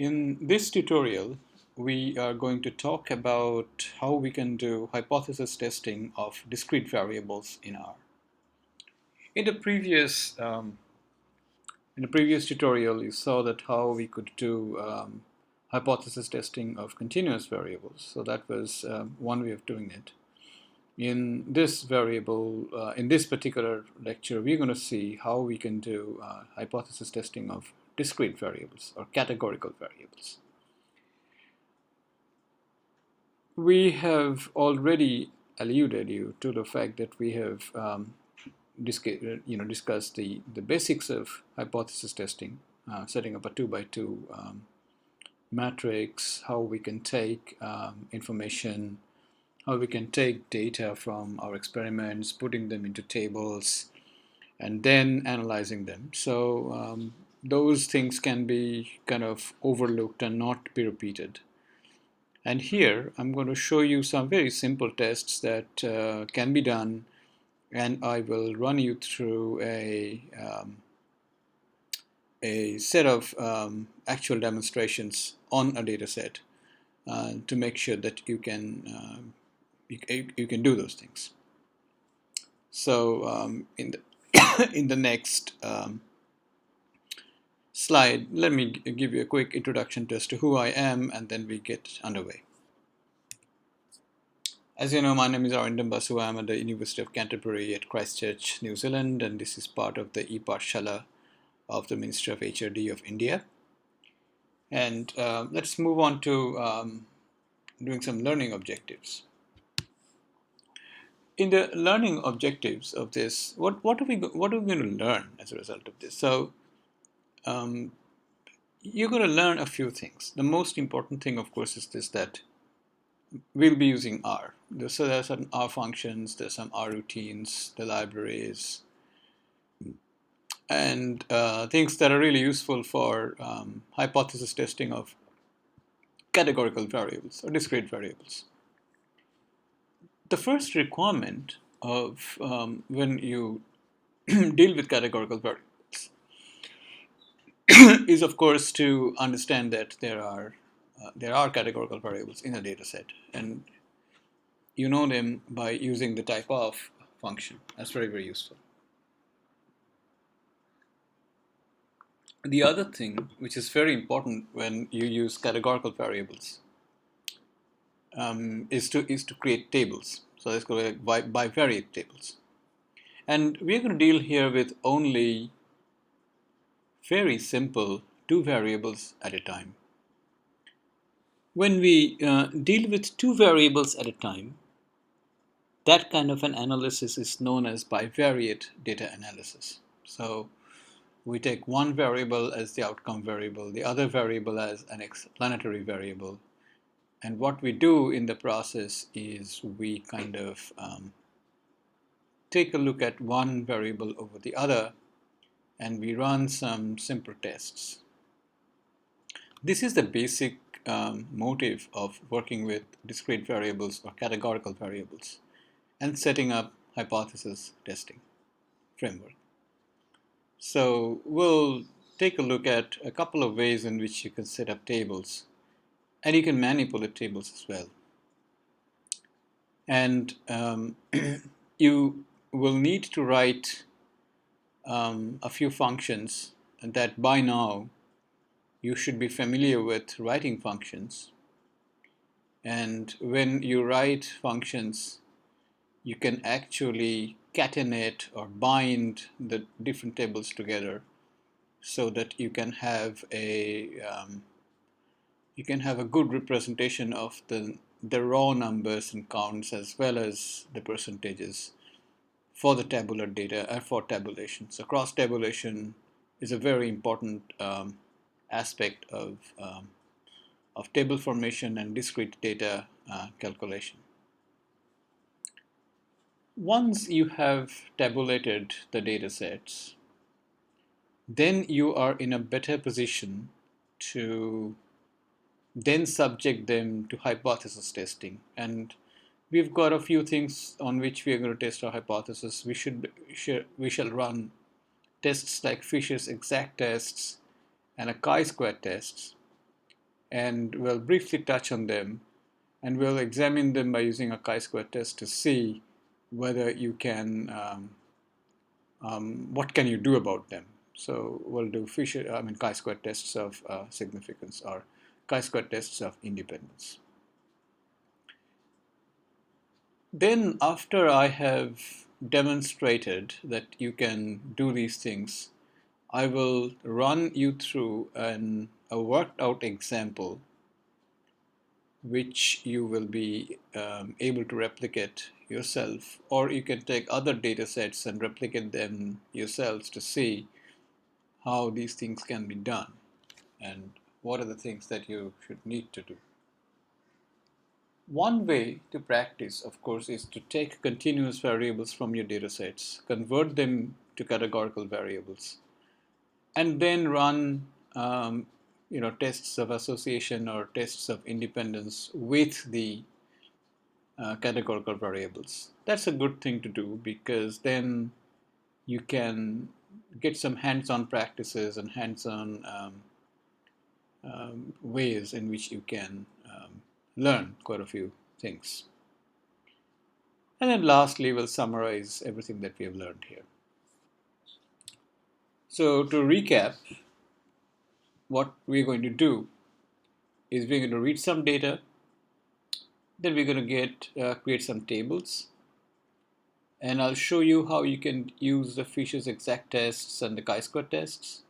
In this tutorial, we are going to talk about how we can do hypothesis testing of discrete variables in R. In the previous tutorial, you saw that how we could do hypothesis testing of continuous variables. So that was one way of doing it. In this in this particular lecture, we're going to see how we can do hypothesis testing of discrete variables or categorical variables. We have already alluded you to the fact that we have discussed the basics of hypothesis testing, setting up a 2x2 matrix, how we can take information, how we can take data from our experiments, putting them into tables, and then analyzing them. So those things can be kind of overlooked and not be repeated. And here I'm going to show you some very simple tests that can be done, and I will run you through a set of actual demonstrations on a data set to make sure that you can do those things. So in the in the next slide, let me give you a quick introduction as to who I am, and then we get underway. As you know, my name is Arindam Basu. I'm at the University of Canterbury at Christchurch, New Zealand, and this is part of the E-Pathshala of the Ministry of HRD of India. And let's move on to doing some learning objectives. In the learning objectives of this, what are we going to learn as a result of this? So you're going to learn a few things. The most important thing, of course, is this, that we'll be using R. So there are certain R functions, there's some R routines, the libraries, and things that are really useful for hypothesis testing of categorical variables or discrete variables. The first requirement of when you deal with categorical variables is, of course, to understand that there are categorical variables in a data set, and you know them by using the type of function. That's very, very useful. The other thing, which is very important when you use categorical variables, is to create tables. So let's go like bivariate tables, and we're going to deal here with only very simple two variables at a time. When we deal with two variables at a time, that kind of an analysis is known as bivariate data analysis. So we take one variable as the outcome variable, the other variable as an explanatory variable, and what we do in the process is we kind of take a look at one variable over the other, and we run some simple tests. This is the basic motive of working with discrete variables or categorical variables and setting up hypothesis testing framework. So we'll take a look at a couple of ways in which you can set up tables, and you can manipulate tables as well. And you will need to write a few functions that by now you should be familiar with writing functions. And when you write functions, you can actually catenate or bind the different tables together so that you can have a good representation of the raw numbers and counts as well as the percentages for the tabular data and for tabulation. So cross tabulation is a very important aspect of table formation and discrete data calculation. Once you have tabulated the data sets, then you are in a better position to then subject them to hypothesis testing. And we've got a few things on which we are going to test our hypothesis. We shall run tests like Fisher's exact tests and a chi-square tests. and we'll briefly touch on them, and we'll examine them by using a chi-square test to see whether you can, what can you do about them. So we'll do chi-square tests of significance or chi-square tests of independence. Then after I have demonstrated that you can do these things, I will run you through a worked out example which you will be able to replicate yourself, or you can take other data sets and replicate them yourselves to see how these things can be done and what are the things that you should need to do. One way to practice, of course, is to take continuous variables from your data sets, convert them to categorical variables, and then run tests of association or tests of independence with the categorical variables. That's a good thing to do because then you can get some hands-on practices and hands-on ways in which you can learn quite a few things. And then lastly, we'll summarize everything that we have learned here. So to recap, what we're going to do is we're going to read some data, then we're going to create some tables, and I'll show you how you can use the Fisher's exact tests and the chi-square tests,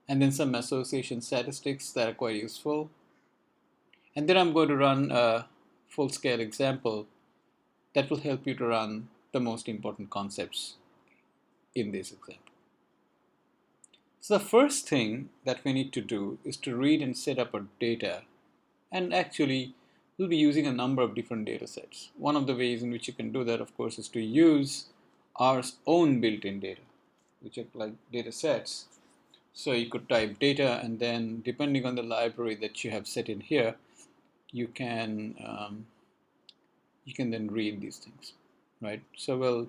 and then some association statistics that are quite useful. And then I'm going to run a full-scale example that will help you to run the most important concepts in this example. So the first thing that we need to do is to read and set up our data, and actually we'll be using a number of different data sets. One of the ways in which you can do that, of course, is to use our own built-in data, which are like data sets. So you could type data, and then depending on the library that you have set in here, you can then read these things, right? So we'll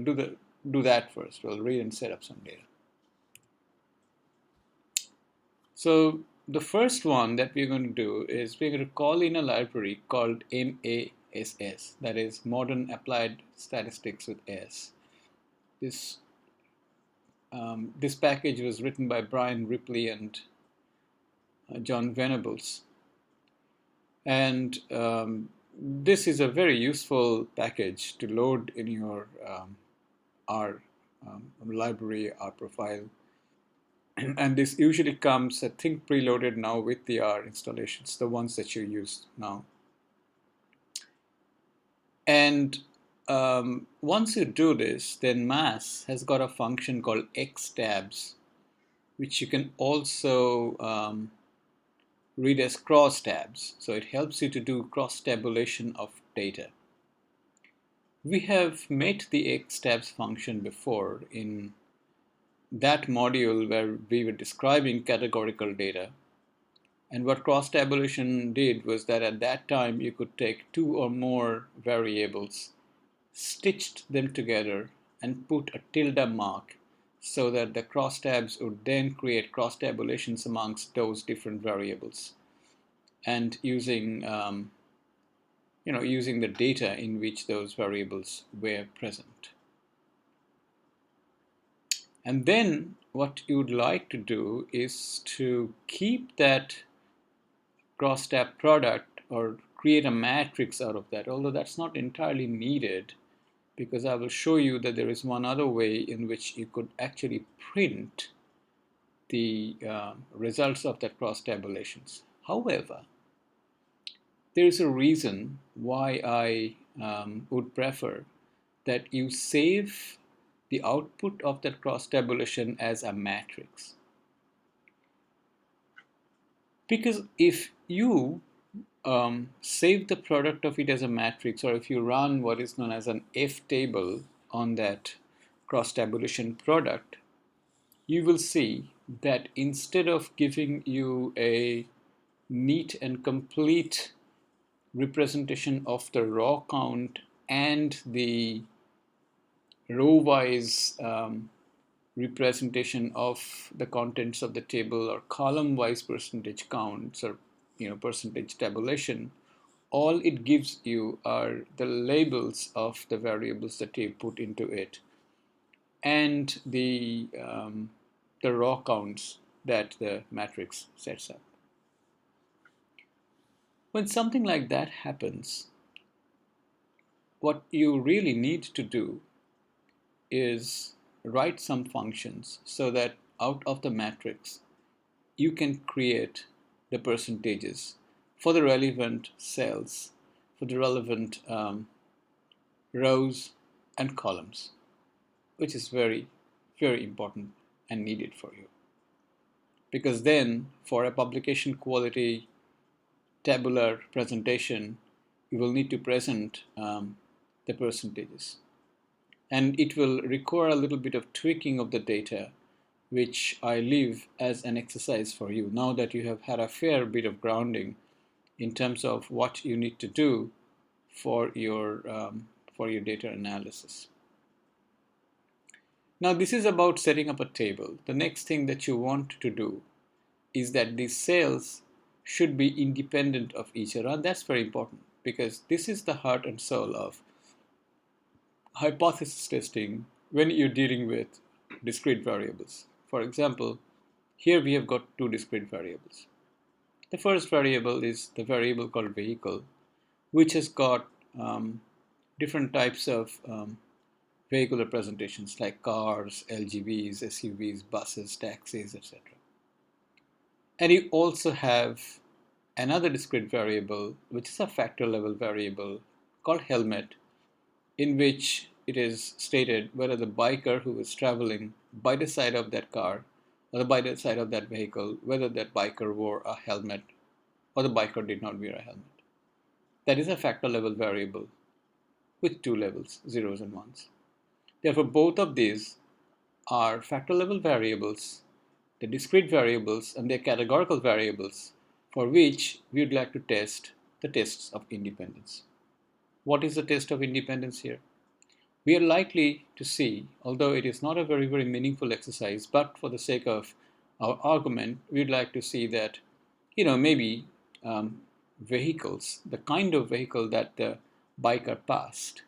do that first. We'll read and set up some data. So the first one that we're going to do is we're going to call in a library called MASS, that is Modern Applied Statistics with S. This package was written by Brian Ripley and John Venables, and this is a very useful package to load in your R library, R profile. And this usually comes, I think, preloaded now with the R installations, the ones that you use now. And once you do this, then MASS has got a function called xtabs, which you can also read as crosstabs. So it helps you to do cross-tabulation of data. We have met the xtabs function before in that module where we were describing categorical data. And what cross-tabulation did was that at that time you could take two or more variables, stitched them together, and put a tilde mark so that the crosstabs would then create cross-tabulations amongst those different variables, and using using the data in which those variables were present. And then what you'd like to do is to keep that crosstab product or create a matrix out of that, although that's not entirely needed, because I will show you that there is one other way in which you could actually print the results of that cross-tabulations. However, there is a reason why I would prefer that you save the output of that cross-tabulation as a matrix. Because if you save the product of it as a matrix, or if you run what is known as an F table on that cross-tabulation product, you will see that instead of giving you a neat and complete representation of the raw count and the row-wise representation of the contents of the table or column-wise percentage counts or percentage tabulation, all it gives you are the labels of the variables that you put into it and the raw counts that the matrix sets up. When something like that happens, what you really need to do is write some functions so that out of the matrix you can create the percentages for the relevant cells, for the relevant rows and columns, which is very, very important and needed for you. Because then for a publication quality tabular presentation, you will need to present the percentages. And it will require a little bit of tweaking of the data, which I leave as an exercise for you now that you have had a fair bit of grounding in terms of what you need to do for your data analysis. Now this is about setting up a table. The next thing that you want to do is that these cells should be independent of each other, and that's very important because this is the heart and soul of hypothesis testing when you're dealing with discrete variables. For example, here we have got two discrete variables. The first variable is the variable called vehicle, which has got different types of vehicle representations like cars, LGVs, SUVs, buses, taxis, etc. And you also have another discrete variable, which is a factor level variable called helmet, in which it is stated whether the biker who is traveling by the side of that car or by the side of that vehicle, whether that biker wore a helmet or the biker did not wear a helmet. That is a factor level variable with two levels, zeros and ones. Therefore, both of these are factor level variables, the discrete variables, and their categorical variables for which we would like to test the tests of independence. What is the test of independence here? We are likely to see, although it is not a very, very meaningful exercise, but for the sake of our argument, we'd like to see that, maybe vehicles, the kind of vehicle that the biker passed,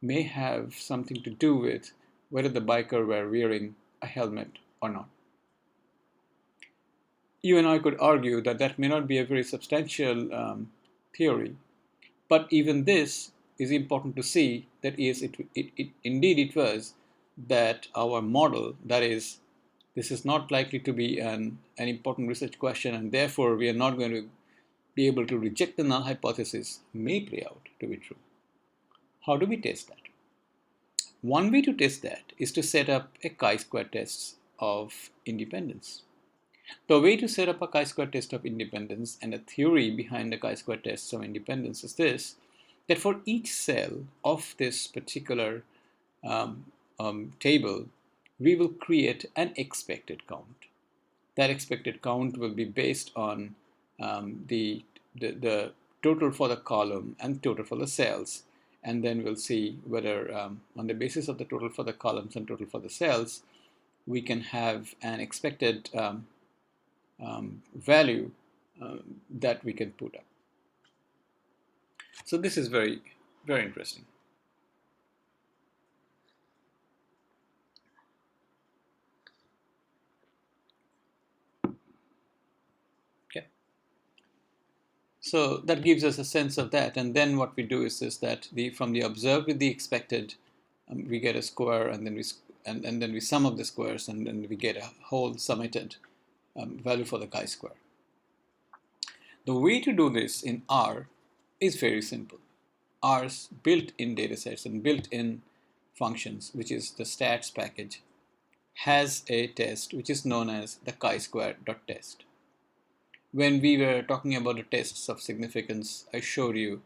may have something to do with whether the biker were wearing a helmet or not. You and I could argue that that may not be a very substantial theory, but even this is important to see that yes, indeed it was that our model, that is, this is not likely to be an important research question, and therefore we are not going to be able to reject the null hypothesis, may play out to be true. How do we test that? One way to test that is to set up a chi-square test of independence. The way to set up a chi-square test of independence and a theory behind the chi-square tests of independence is this, that for each cell of this particular table, we will create an expected count. That expected count will be based on the total for the column and total for the cells. And then we'll see whether on the basis of the total for the columns and total for the cells, we can have an expected value that we can put up. So this is very, very interesting. Okay. So that gives us a sense of that. And then what we do is that from the observed with the expected, we get a square, and then we sum up the squares, and then we get a whole summated value for the chi-square. The way to do this in R is very simple. R's built-in datasets and built-in functions, which is the stats package, has a test which is known as the chi-square.test. When we were talking about the tests of significance, I showed you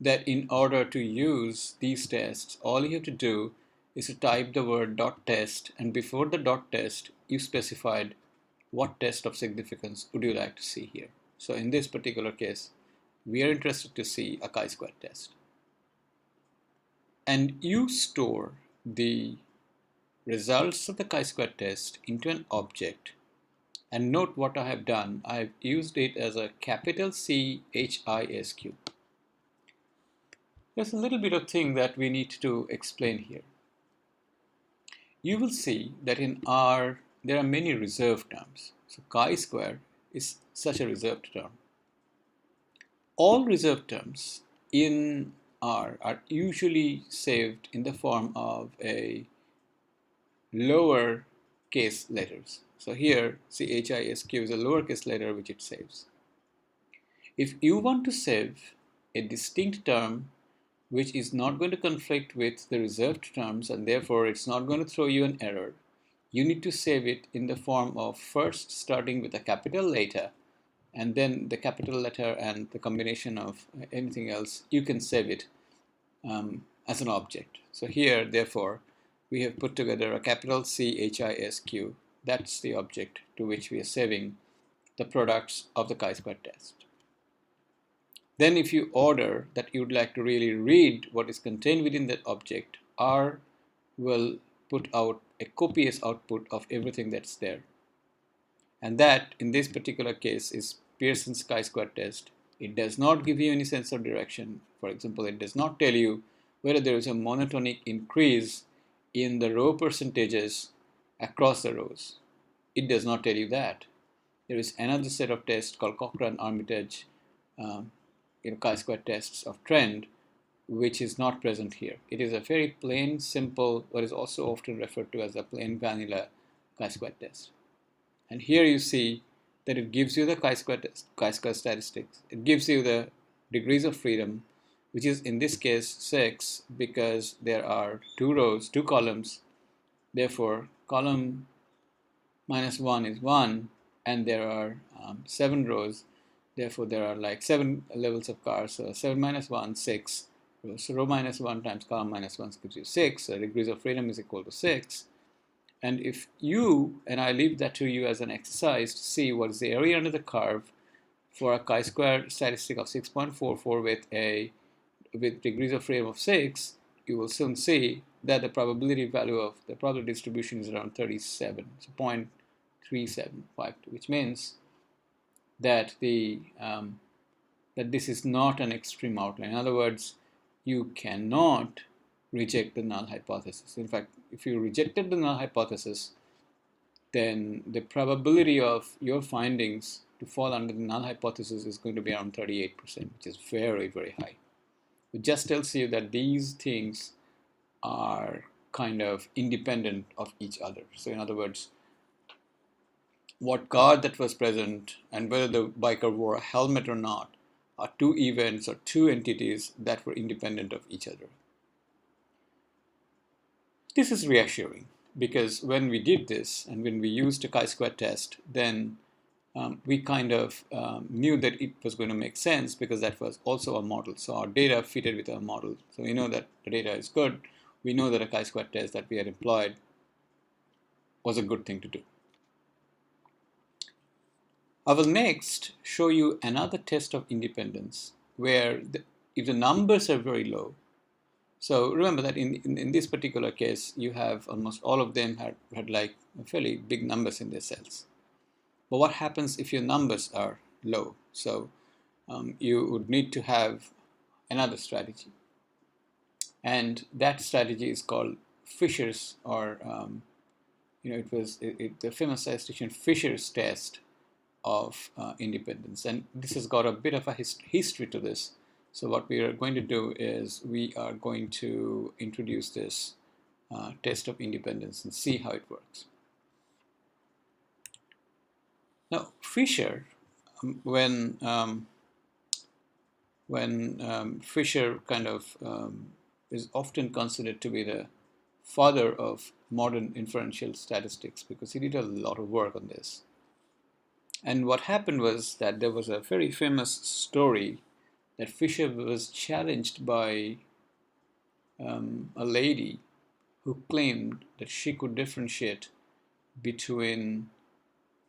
that in order to use these tests, all you have to do is to type the word .test, and before the .test, you specified what test of significance would you like to see here. So in this particular case, we are interested to see a chi-square test. And you store the results of the chi-square test into an object. And note what I have done. I have used it as a capital C HISQ. There's a little bit of thing that we need to explain here. You will see that in R there are many reserved terms. So chi-square is such a reserved term. All reserved terms in R are usually saved in the form of a lower case letters. So here CHISQ is a lowercase letter which it saves. If you want to save a distinct term which is not going to conflict with the reserved terms and therefore it's not going to throw you an error, you need to save it in the form of first starting with a capital letter and then the capital letter and the combination of anything else, you can save it as an object. So here, therefore, we have put together a capital CHISQ. That's the object to which we are saving the products of the chi-square test. Then if you order that you would like to really read what is contained within that object, R will put out a copious output of everything that's there. And that, in this particular case, is Pearson's chi-square test. It does not give you any sense of direction. For example, it does not tell you whether there is a monotonic increase in the row percentages across the rows. It does not tell you that. There is another set of tests called Cochran-Armitage chi-square tests of trend, which is not present here. It is a very plain, simple, what is also often referred to as a plain vanilla chi-square test. And here you see that it gives you the chi-square statistics. It gives you the degrees of freedom, which is in this case 6 because there are 2 rows, 2 columns. Therefore, column minus 1 is 1 and there are 7 rows. Therefore, there are like 7 levels of cars. So 7 minus 1, 6. So row minus 1 times column minus 1 gives you 6. So degrees of freedom is equal to 6. And if you, and I leave that to you as an exercise to see what is the area under the curve for a chi-square statistic of 6.44 with degrees of freedom of 6, you will soon see that the probability value of the probability distribution is around 37, so 0.3752, which means that that this is not an extreme outlier. In other words, you cannot reject the null hypothesis. In fact, if you rejected the null hypothesis, then the probability of your findings to fall under the null hypothesis is going to be around 38%, which is very, very high. It just tells you that these things are kind of independent of each other. So in other words, what car that was present and whether the biker wore a helmet or not are 2 events or 2 entities that were independent of each other. This is reassuring because when we did this and when we used a chi-square test, then we kind of knew that it was going to make sense because that was also a model. So our data fitted with our model. So we know that the data is good. We know that a chi-square test that we had employed was a good thing to do. I will next show you another test of independence where if the numbers are very low, so remember that in this particular case, you have almost all of them had like fairly big numbers in their cells. But what happens if your numbers are low? So you would need to have another strategy. And that strategy is called Fisher's, or it was the famous statistician Fisher's test of independence. And this has got a bit of a history to this. So what we are going to do is we are going to introduce this test of independence and see how it works. Now, Fisher, when Fisher kind of is often considered to be the father of modern inferential statistics because he did a lot of work on this. And what happened was that there was a very famous story that Fisher was challenged by a lady who claimed that she could differentiate between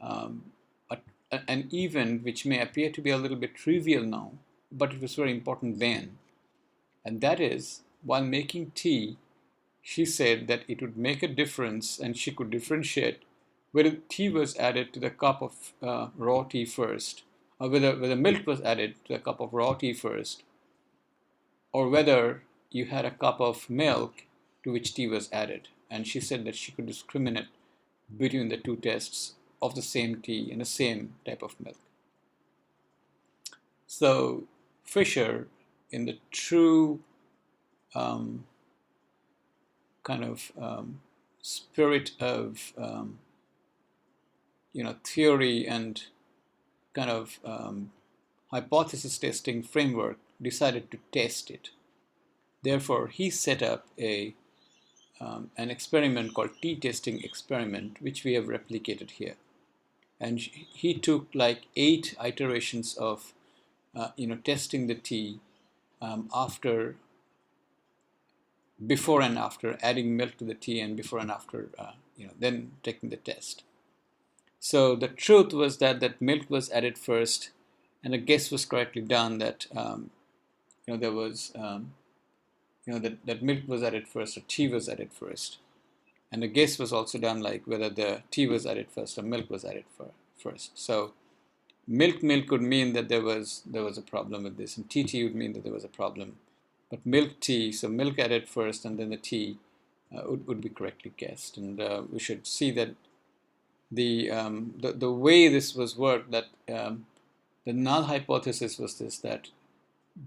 an event which may appear to be a little bit trivial now, but it was very important then. And that is, while making tea, she said that it would make a difference and she could differentiate whether tea was added to the cup of raw tea first, or whether milk was added to the cup of raw tea first, or whether you had a cup of milk to which tea was added. And she said that she could discriminate between the two tests of the same tea and the same type of milk. So Fisher, in the true um, kind of spirit of theory and kind of hypothesis testing framework, decided to test it. Therefore, he set up an experiment called t-testing experiment, which we have replicated here. And he took like 8 iterations of testing the tea after, before and after, adding milk to the tea, and before and after, then taking the test. So the truth was that milk was added first, and a guess was correctly done that there was that milk was added first or tea was added first, and a guess was also done like whether the tea was added first or milk was added first. So milk could mean that there was a problem with this, and tea would mean that there was a problem. But milk tea, so milk added first and then the tea would be correctly guessed. And we should see that the way this was worked, that the null hypothesis was this, that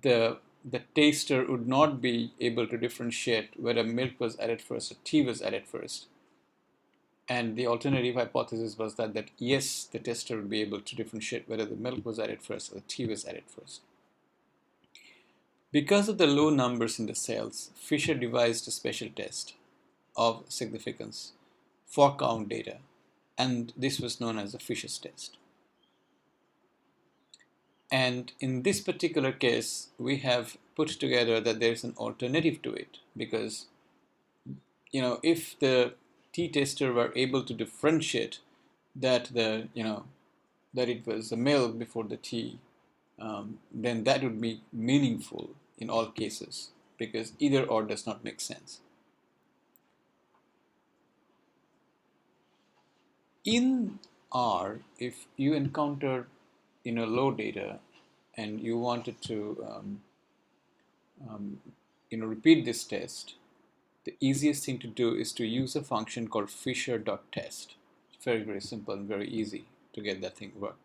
the taster would not be able to differentiate whether milk was added first or tea was added first. And the alternative hypothesis was that yes, the tester would be able to differentiate whether the milk was added first or the tea was added first. Because of the low numbers in the cells, Fisher devised a special test of significance for count data, and this was known as the Fisher's test. And in this particular case, we have put together that there's an alternative to it, because if the t-tester were able to differentiate that that it was the milk before the tea, then that would be meaningful in all cases, because either or does not make sense. In R, if you encounter low data and you wanted to repeat this test, the easiest thing to do is to use a function called Fisher.test. It's very, very simple and very easy to get that thing work.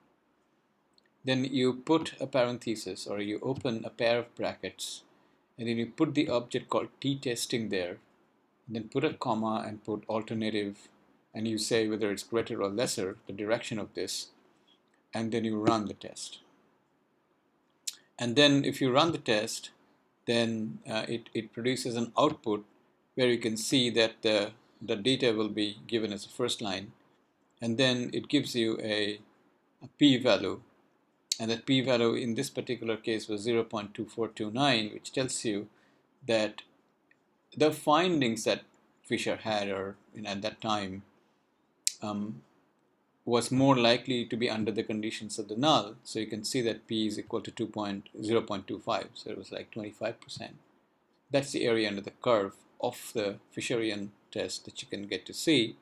Then you put a parenthesis, or you open a pair of brackets, and then you put the object called t-testing there, and then put a comma and put alternative, and you say whether it's greater or lesser, the direction of this, and then you run the test. And then if you run the test, then it produces an output where you can see that the data will be given as a first line, and then it gives you a p-value, and that p-value in this particular case was 0.2429, which tells you that the findings that Fisher had, or at that time, was more likely to be under the conditions of the null. So you can see that p is equal to 0.25, so it was like 25%. That's the area under the curve of the Fisherian test that you can get to see.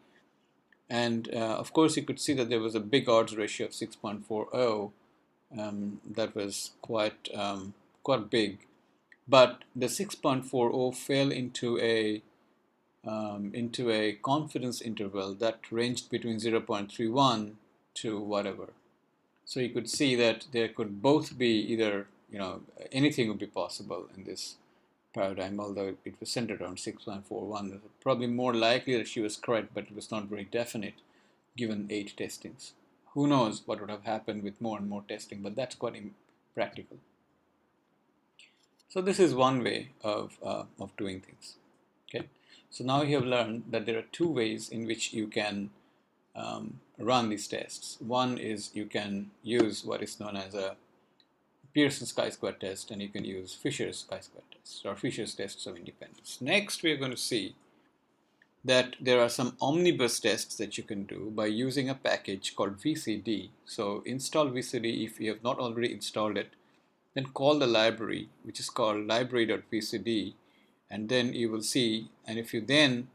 And of course, you could see that there was a big odds ratio of 6.40. That was quite big. But the 6.40 fell into a confidence interval that ranged between 0.31 to whatever. So you could see that there could both be either, anything would be possible in this paradigm, although it was centered around 6.41. Probably more likely that she was correct, but it was not very definite given 8 testings. Who knows what would have happened with more and more testing, but that's quite impractical. So this is one way of doing things. Okay. So now you have learned that there are 2 ways in which you can run these tests. One is you can use what is known as a Pearson's chi-square test, and you can use Fisher's chi-square test, or Fisher's tests of independence. Next, we are going to see that there are some omnibus tests that you can do by using a package called VCD. So install VCD if you have not already installed it. Then call the library, which is called library.vcd, And then you will see, and if you then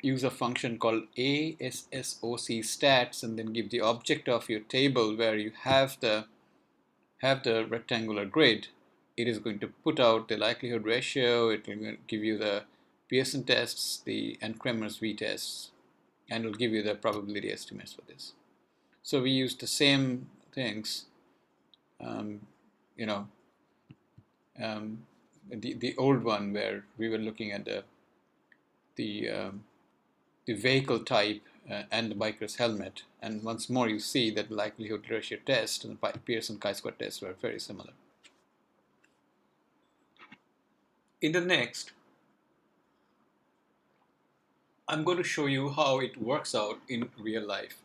use a function called ASSOC stats and then give the object of your table where you have the rectangular grid, it is going to put out the likelihood ratio, it will give you the Pearson tests, and Cramer's V tests, and it will give you the probability estimates for this. So we use the same things, you know, the old one where we were looking at the vehicle type and the biker's helmet, and once more you see that the likelihood ratio test and the Pearson chi-square test were very similar. In the next, I'm going to show you how it works out in real life.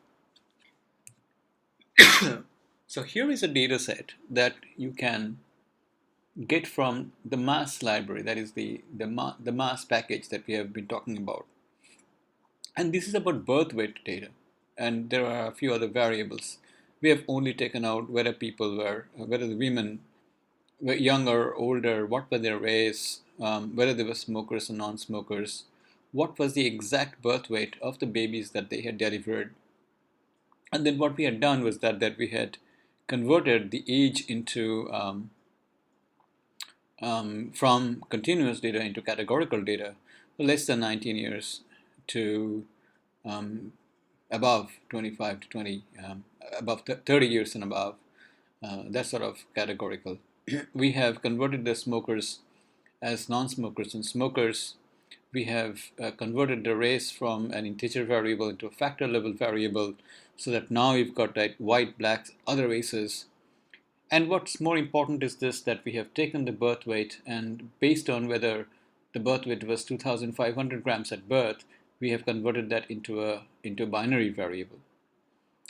So here is a data set that you can get from the mass library, that is the mass package that we have been talking about. And this is about birth weight data. And there are a few other variables. We have only taken out whether whether the women were younger, older, what were their race, whether they were smokers or non-smokers, what was the exact birth weight of the babies that they had delivered. And then what we had done was that we had converted the age into from continuous data into categorical data, less than 19 years to above 25 to 20, above 30 years and above. That's sort of categorical. We have converted the smokers as non-smokers and smokers. We have converted the race from an integer variable into a factor level variable, so that now you've got that white, black, other races. And what's more important is this, that we have taken the birth weight, and based on whether the birth weight was 2,500 grams at birth, we have converted that into a binary variable.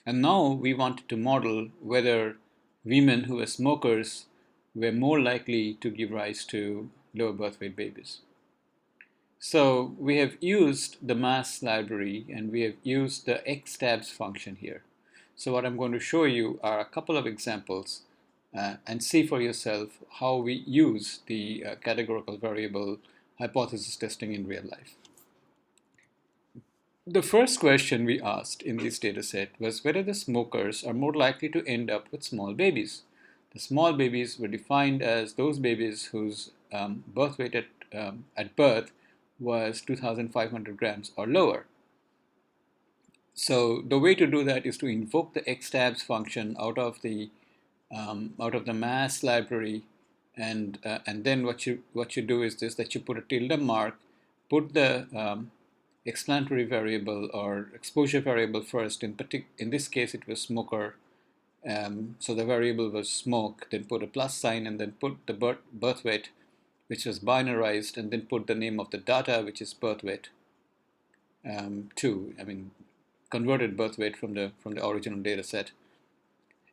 And now we wanted to model whether women who were smokers were more likely to give rise to lower birth weight babies. So we have used the mass library and we have used the xtabs function here. So what I'm going to show you are a couple of examples and see for yourself how we use the categorical variable hypothesis testing in real life. The first question we asked in this data set was whether the smokers are more likely to end up with small babies. The small babies were defined as those babies whose birth weight at birth was 2,500 grams or lower. So the way to do that is to invoke the xtabs function out of the mass library, and then what you do is this, that you put a tilde mark, put the explanatory variable or exposure variable first. In this case, it was smoker, so the variable was smoke. Then put a plus sign, and then put the birth weight, which was binarized, and then put the name of the data, which is birth weight 2. I mean, converted birth weight from the original data set.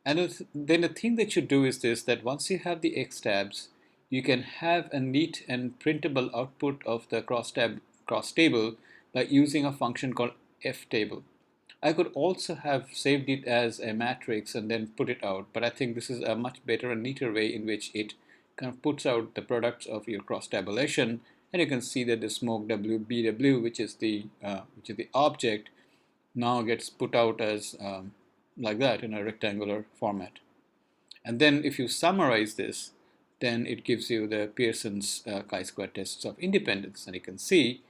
And then the thing that you do is this, that once you have the xtabs, you can have a neat and printable output of the cross table by using a function called ftable. I could also have saved it as a matrix and then put it out, but I think this is a much better and neater way in which it kind of puts out the products of your cross tabulation, and you can see that the smoke WBW, which is the object, now gets put out as like that in a rectangular format. And then if you summarize this, then it gives you the Pearson's chi-square tests of independence, and you can see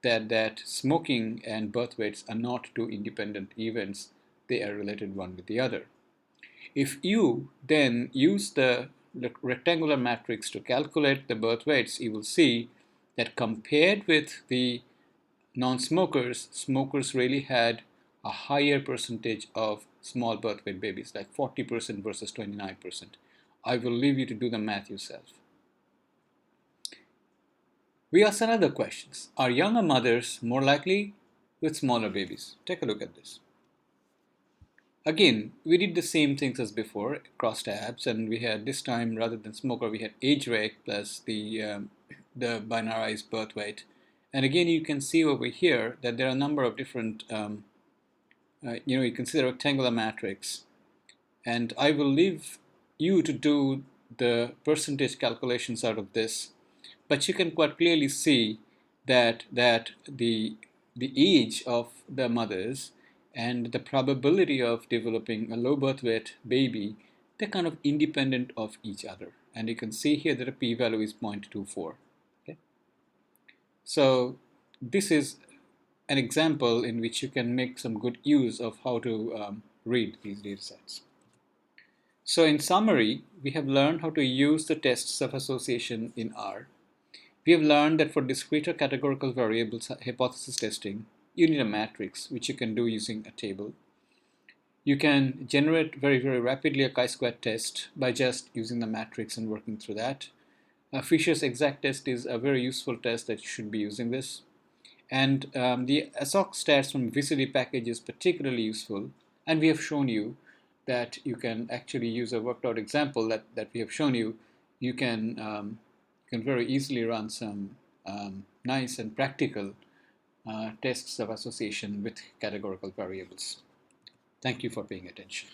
that smoking and birth weights are not two independent events, they are related one with the other. If you then use the rectangular matrix to calculate the birth weights, you will see that compared with the non-smokers, smokers really had a higher percentage of small birth weight babies, like 40% versus 29%. I will leave you to do the math yourself. We asked another questions. Are younger mothers more likely with smaller babies? Take a look at this. Again, we did the same things as before, cross tabs, and we had this time, rather than smoker, we had age rate plus the binarized birth weight. And again, you can see over here that there are a number of different, you can see the rectangular matrix. And I will leave you to do the percentage calculations out of this. but you can quite clearly see that the age of the mothers and the probability of developing a low birth weight baby, they're kind of independent of each other. And you can see here that a p-value is 0.24. Okay? So this is an example in which you can make some good use of how to read these data sets. So in summary, we have learned how to use the tests of association in R. We have learned that for discrete or categorical variables hypothesis testing, you need a matrix, which you can do using a table. You can generate very, very rapidly a chi-square test by just using the matrix and working through that. Fisher's exact test is a very useful test that you should be using this. And the ASOC stats from VCD package is particularly useful. And we have shown you that you can actually use a worked out example that we have shown you. You can very easily run some nice and practical tests of association with categorical variables. Thank you for paying attention.